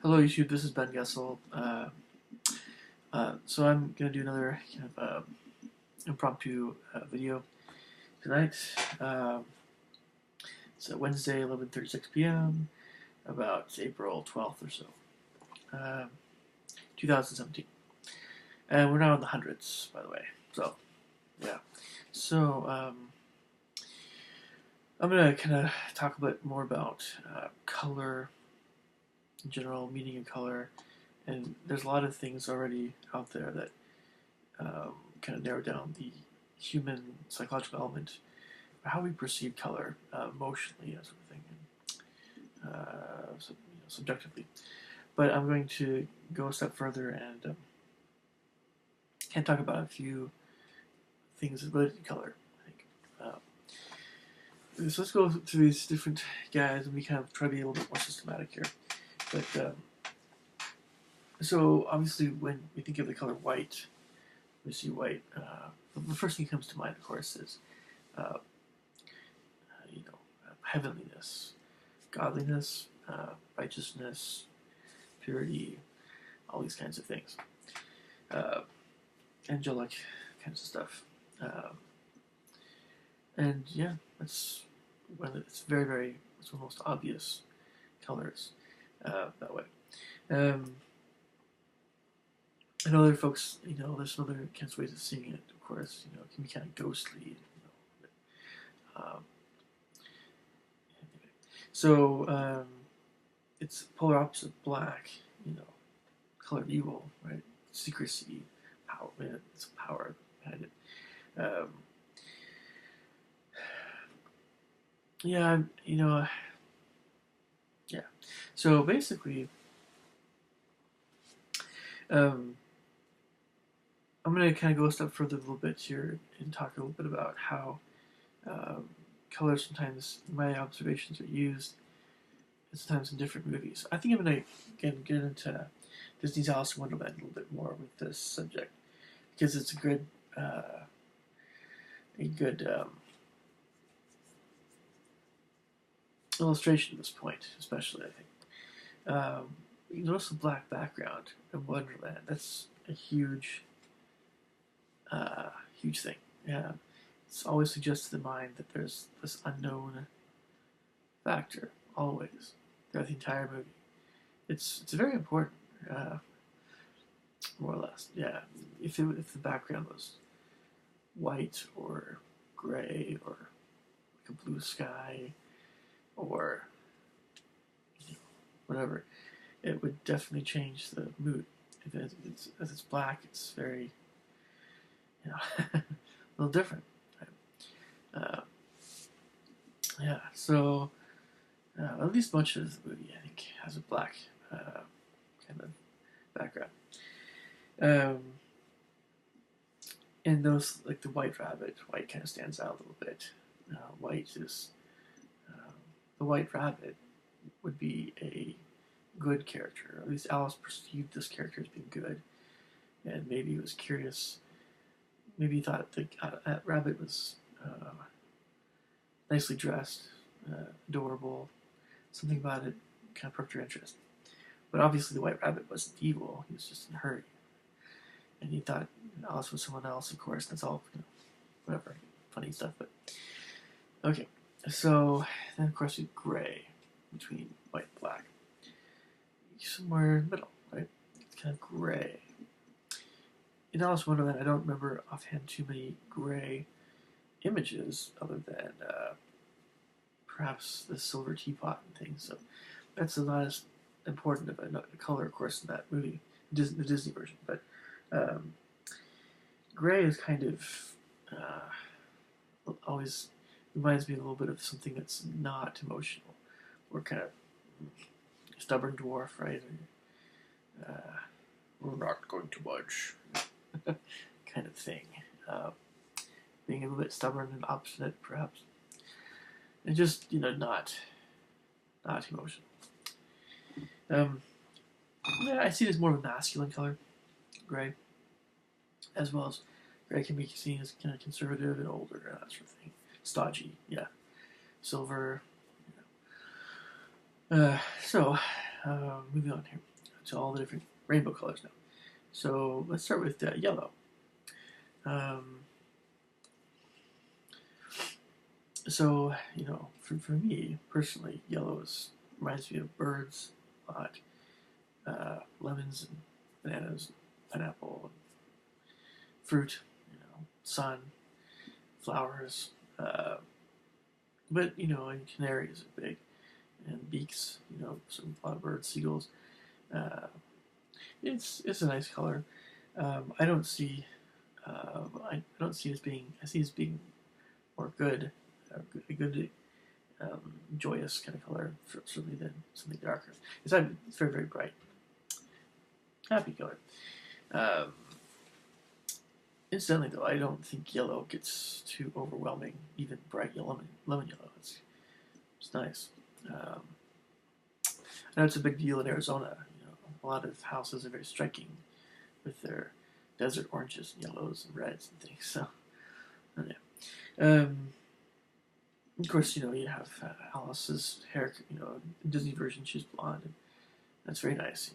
Hello YouTube, this is Ben Gessel. So I'm going to do another kind of impromptu video tonight. It's Wednesday, 11:36 p.m., about April 12th or so, um, 2017. And we're now in the hundreds, by the way. So, yeah. So, I'm going to kind of talk a bit more about color in general, meaning of color, and there's a lot of things already out there that kind of narrow down the human psychological element, how we perceive color emotionally, that sort of thing, and subjectively. But I'm going to go a step further and kind of talk about a few things related to color, I think. So let's go through these different guys and we kind of try to be a little bit more systematic here. But so obviously when we think of the color white, we see white. The first thing that comes to mind, of course, is heavenliness, godliness, righteousness, purity, all these kinds of things, angelic kinds of stuff. And yeah, it's it's very, very, it's one of the most obvious colors that way. I know other folks, there's some other kinds of ways of seeing it, of course, it can be kind of ghostly, So it's polar opposite of black, color of evil, right? Secrecy, power, it's power behind it. Yeah, yeah. So basically, I'm going to kind of go a step further a little bit here and talk a little bit about how colors sometimes, in my observations, are used sometimes in different movies. I think I'm going to get into Disney's Alice in Wonderland a little bit more with this subject because it's a good illustration at this point, especially I think. You notice the black background in Wonderland. That's a huge thing. Yeah, it's always suggests to the mind that there's this unknown factor always throughout the entire movie. It's very important, more or less. Yeah, if the background was white or gray or like a blue sky or whatever, it would definitely change the mood. If it's black, it's very a little different. Uh, yeah, so at least much of the movie, I think, has a black kind of background. And those, like the White Rabbit, white kind of stands out a little bit. White is the White Rabbit would be a good character. Or at least Alice perceived this character as being good, and maybe he was curious. Maybe he thought that rabbit was nicely dressed, adorable. Something about it kind of perked her interest. But obviously, the White Rabbit wasn't evil. He was just in a hurry, and he thought Alice was someone else. Of course, that's all whatever funny stuff. But okay, so then of course we have gray between white and black, somewhere in the middle, right? It's kind of gray. In Alice in Wonderland, I don't remember offhand too many gray images other than perhaps the silver teapot and things. So that's not as important of a color, of course, in that movie, the Disney version. But gray is kind of always reminds me a little bit of something that's not emotional, or kind of stubborn dwarf, right? We're not going to budge, kind of thing. Being a little bit stubborn and obstinate, perhaps, and just not emotional. Yeah, I see it as more of a masculine color, gray, as well as gray can be seen as kind of conservative and older and that sort of thing. Stodgy, yeah. Silver. So, moving on here to all the different rainbow colors now. So let's start with yellow. Um, so, for me personally, yellow reminds me of birds a lot, lemons and bananas, pineapple, and fruit, sun, flowers. But and canaries are big, and beaks. A lot of birds, seagulls. Uh, it's a nice color. I don't see I don't see it as being. I see it as being more good, a good joyous kind of color, certainly than something darker. It's very very bright, happy color. Um, Incidentally, though, I don't think yellow gets too overwhelming. Even bright yellow, lemon yellow, it's nice. I know it's a big deal in Arizona. A lot of houses are very striking with their desert oranges and yellows and reds and things. So, yeah. Of course, you have Alice's hair. Disney version, she's blonde, and that's very nice.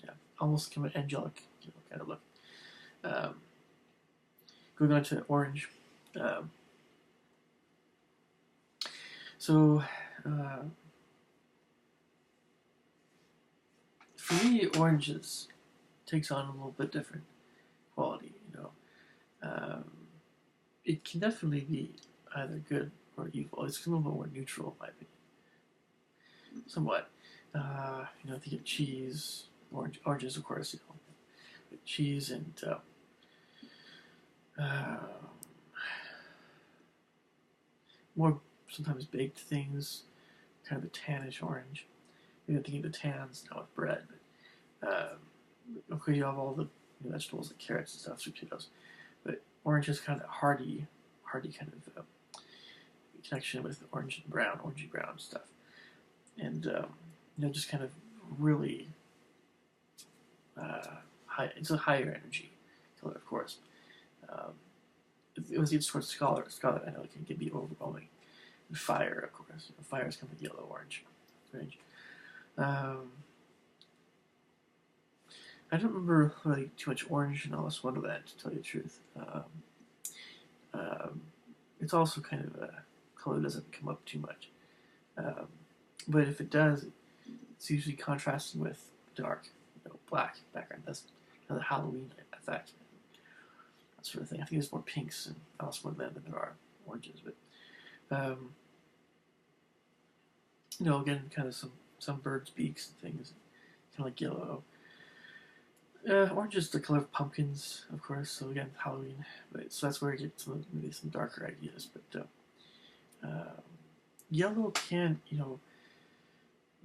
Yeah, almost kind of angelic, kind of look. Um, Going on to orange. So, for me, oranges takes on a little bit different quality. It can definitely be either good or evil. It's a little bit more neutral, in my opinion. Somewhat. If you get cheese, oranges, of course, cheese and more sometimes baked things, kind of a tannish orange. Maybe I'm thinking of the tans now with bread. But, okay, you have all the vegetables like carrots and stuff, sweet potatoes. But orange is kind of hardy kind of connection with orange and brown, orangey brown stuff. And, just kind of really high. It's a higher energy color, of course. It was used towards Scarlet, I know it can be overwhelming. And fire, of course. Fire is kind of yellow-orange range. I don't remember really too much orange in Alice Wonderland, to tell you the truth. It's also kind of a color that doesn't come up too much. But if it does, it's usually contrasting with dark, black background. That's another Halloween effect. That sort of thing. I think there's more pinks in Alice Wonderland than there are oranges. But, again, kind of some birds' beaks and things, kind of like yellow. Orange is the color of pumpkins, of course. So again, Halloween. So that's where you get maybe some darker ideas. But yellow can,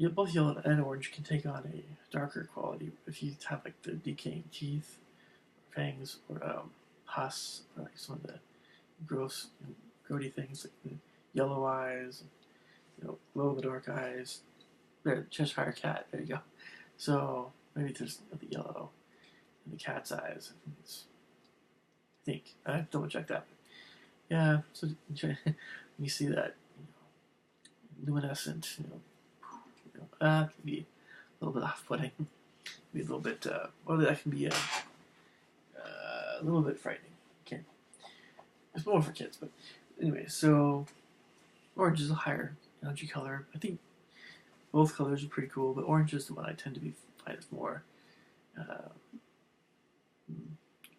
both yellow and orange can take on a darker quality if you have like the decaying teeth, or fangs, or pus, or like some of the gross, grody things like the yellow eyes, glow in the dark eyes. There, Cheshire cat. There you go. So maybe there's the yellow in the cat's eyes. I think I have to double check that. But yeah. So you see that luminescent, can be a little bit off-putting. Be a little bit, or that can be a little bit frightening. Okay, it's more for kids, but anyway. So orange is a higher energy color. I think both colors are pretty cool, but orange is the one I tend to find is more.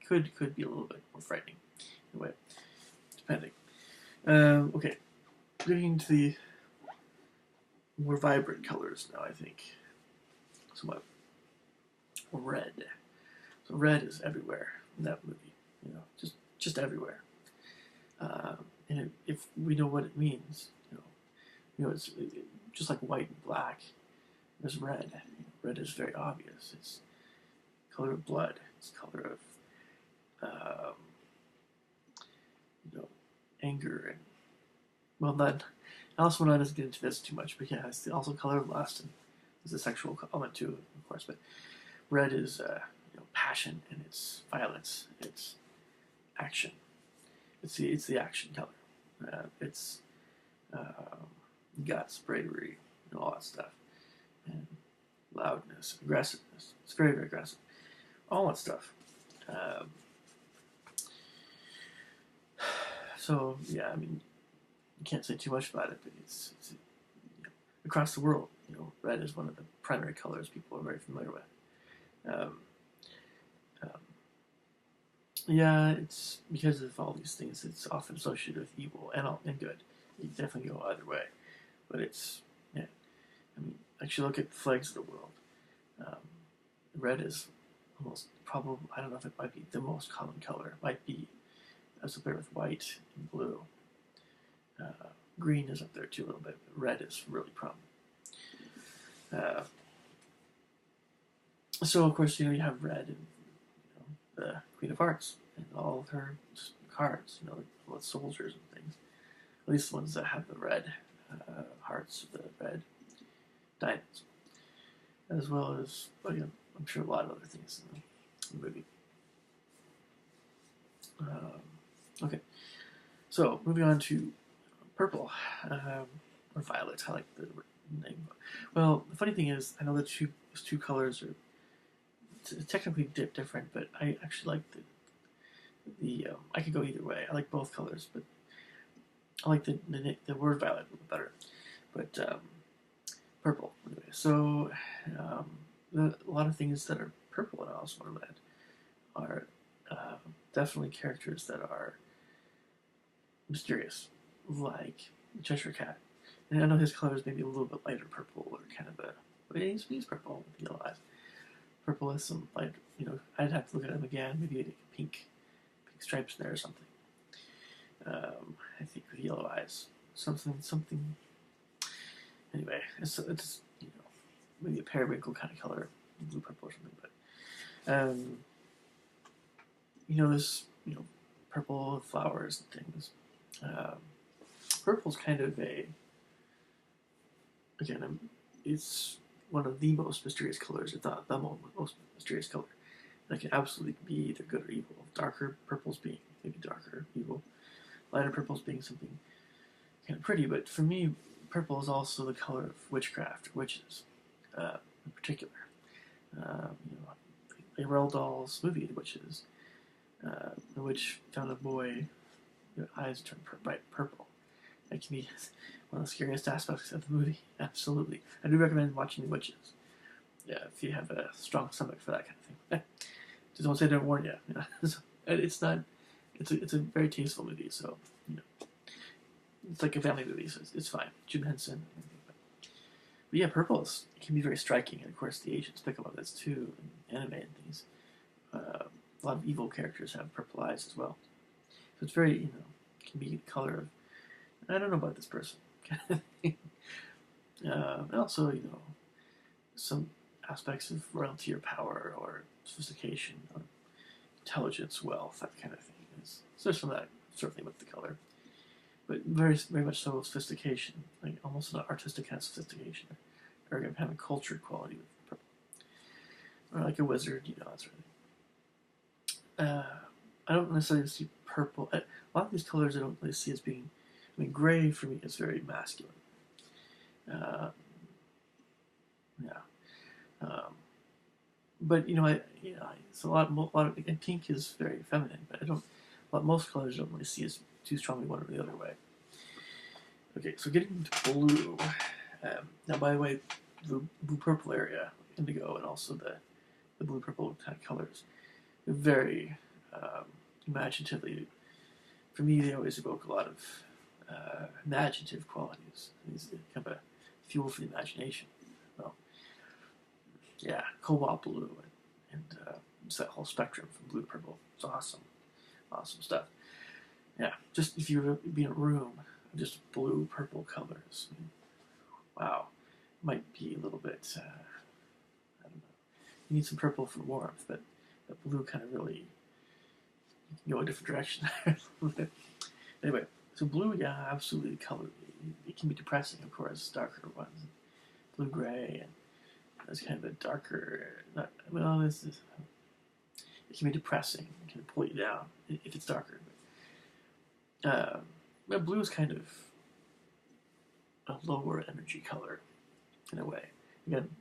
Could be a little bit more frightening. Anyway, depending. Okay, getting into the more vibrant colors now, I think. Somewhat red. So red is everywhere in that movie. Just everywhere. And if we know what it means, it's just like white and black. There's red. Red is very obvious. It's color of blood. It's color of anger and not. Alice Wonderland doesn't get into this too much, but yeah, it's also color of lust and there's a sexual element too, of course. But red is passion and it's violence. It's action. It's the action color. It's guts, bravery, and all that stuff. And loudness, aggressiveness. It's very, very aggressive. All that stuff. Um, so yeah, I mean, you can't say too much about it, but it's across the world. Red is one of the primary colors people are very familiar with. Um, um, yeah, it's because of all these things. It's often associated with evil and good. You definitely go either way, but it's yeah. I mean, actually, look at the flags of the world. Um, red is almost probably. I don't know if it might be the most common color. It might be as up there with white and blue. Uh, green is up there too a little bit. But red is really prominent. Uh, so of course, you have red and the Queen of Hearts and all of her cards. All the soldiers and things. At least the ones that have the red hearts, the red diamonds, as well as I'm sure a lot of other things in the movie. Okay, so moving on to purple or violet. I like the name. Well, the funny thing is, I know that those two colors are technically different, but I actually like the I could go either way. I like both colors, but I like the word violet a little better. But purple. Anyway, so a lot of things that are purple in Alice in Wonderland are definitely characters that are mysterious, like Cheshire Cat. And I know his color is maybe a little bit lighter purple, or kind of but he's purple with yellow eyes. Purple has some light, I'd have to look at him again, maybe like pink stripes there or something. I think with yellow eyes, something. Anyway, it's maybe a periwinkle kind of color, blue purple or something. But there's purple flowers and things. Purple's kind of it's one of the most mysterious colors, if not the most mysterious color. That can absolutely be either good or evil. Darker purples being maybe darker, evil. Lighter purples being something kind of pretty. But for me, purple is also the color of witchcraft, or witches, in particular. The Roald Dahl's movie, The Witches. The witch found a boy, their eyes turned bright purple. That can be one of the scariest aspects of the movie. Absolutely. I do recommend watching The Witches. Yeah, if you have a strong stomach for that kind of thing. Just don't say I didn't warn you. It's not. It's a very tasteful movie, so it's like a family movie, so it's fine. Jim Henson. But yeah, purple can be very striking, and of course the Asians pick up on this too, in anime and things. A lot of evil characters have purple eyes as well, so it's very can be the color of I don't know about this person. And also some aspects of royalty or power or sophistication or intelligence, wealth, that kind of thing. So there's some of that certainly with the color, but very, very much so sophistication, like almost an artistic kind of sophistication, or kind of a cultured quality with purple, or like a wizard, that sort of thing. I don't necessarily see purple. A lot of these colors I don't really see as being. I mean, gray for me is very masculine. Yeah. But it's a lot of and pink is very feminine, but most colors I don't really see as too strongly one or the other way. Okay, so getting into blue. Now, by the way, the blue-purple area, indigo, and also the blue-purple kind of colors, they're very imaginatively. For me, they always evoke a lot of imaginative qualities. These kind of a fuel for the imagination. Well, yeah, cobalt blue and it's that whole spectrum from blue to purple. It's awesome stuff. Yeah, just if you were be in a room of just blue purple colors, wow, might be a little bit. I don't know. You need some purple for warmth, but the blue kind of really you can go a different direction. Anyway. So blue, yeah, absolutely color. It can be depressing, of course, darker ones. Blue gray, and that's kind of a darker. It can be depressing. It can pull you down if it's darker. But blue is kind of a lower energy color in a way. Again,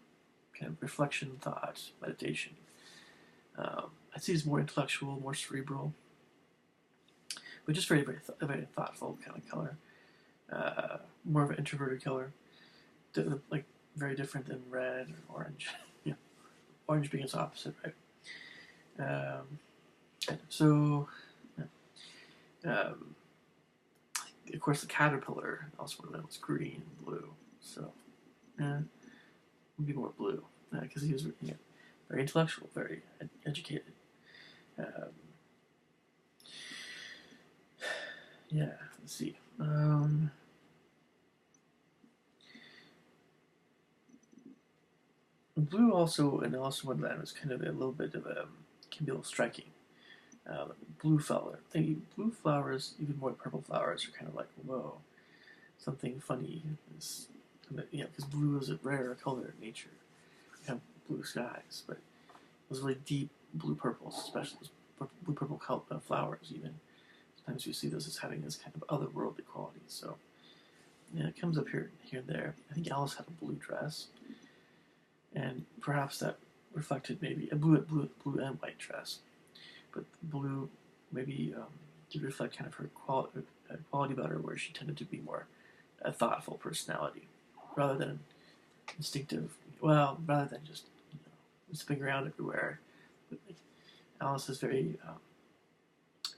kind of reflection, thought, meditation. I'd say it's more intellectual, more cerebral, but just very thoughtful kind of color. More of an introverted color, like very different than red or orange. Yeah, orange being its opposite, right? So, of course, the caterpillar also one of them was green, blue. So, would be more blue because he was very intellectual, very educated. Um, yeah, let's see. Blue also in Alice in Wonderland was kind of a little bit of a can be a little striking. Blue flower, blue flowers, even more purple flowers, are kind of like whoa, something funny. Is, because blue is a rare color in nature. We have blue skies, but those really deep blue purples, especially those blue purple flowers, even sometimes you see those as having this kind of otherworldly quality. So yeah, it comes up here and there. I think Alice had a blue dress, and perhaps that reflected maybe a blue and white dress, but blue maybe did reflect kind of her quality about her, where she tended to be more a thoughtful personality rather than instinctive. Well, rather than just zipping around everywhere. But, like, Alice is very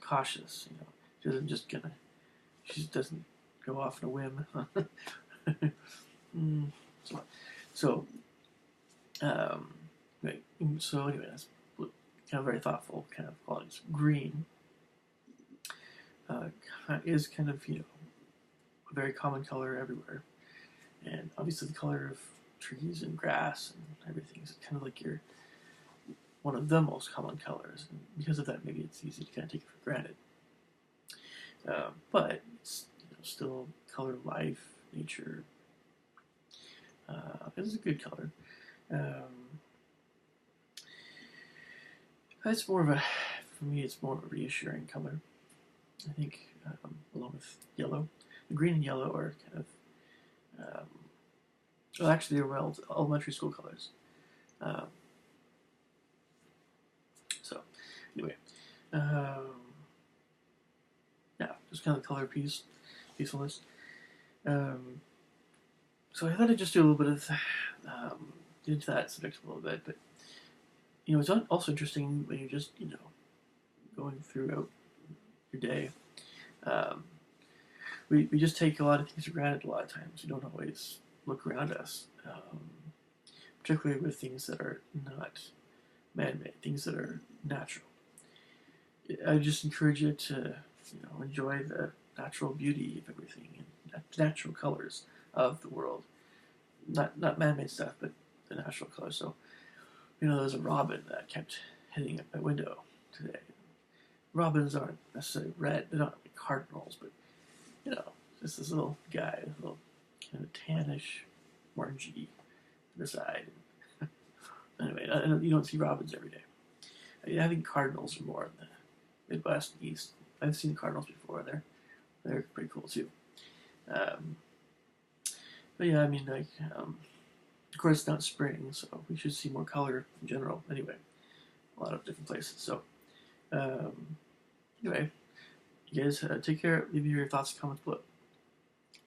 cautious. She doesn't just she doesn't go off on a whim. So right. So anyway, that's blue. Kind of very thoughtful kind of qualities. Green is kind of a very common color everywhere, and obviously the color of trees and grass and everything is kind of like one of the most common colors, and because of that, maybe it's easy to kind of take it for granted. But it's still color of life, nature. It's a good color. It's more of for me, it's more of a reassuring color. I think, along with yellow, the green and yellow are kind of, well, actually, they're elementary school colors. So, anyway, yeah, just kind of color peacefulness. So I thought I'd just do a little bit of get into that subject a little bit, but it's also interesting when you're just going throughout your day. We just take a lot of things for granted a lot of times. We don't always look around us, particularly with things that are not man-made, things that are natural. I just encourage you to enjoy the natural beauty of everything and the natural colors of the world. Not man-made stuff, but the natural colors. So, there's a robin that kept hitting at my window today. Robins aren't necessarily red; they're not like cardinals, but just this little guy, a little kind of tannish, orangey on the side. Anyway, you don't see robins every day. I think cardinals are more in the Midwest and East. I've seen cardinals before. They're pretty cool too. But yeah, I mean, of course, it's not spring, so we should see more color in general. Anyway, a lot of different places. So, anyway, you guys take care. Leave me your thoughts and comments below.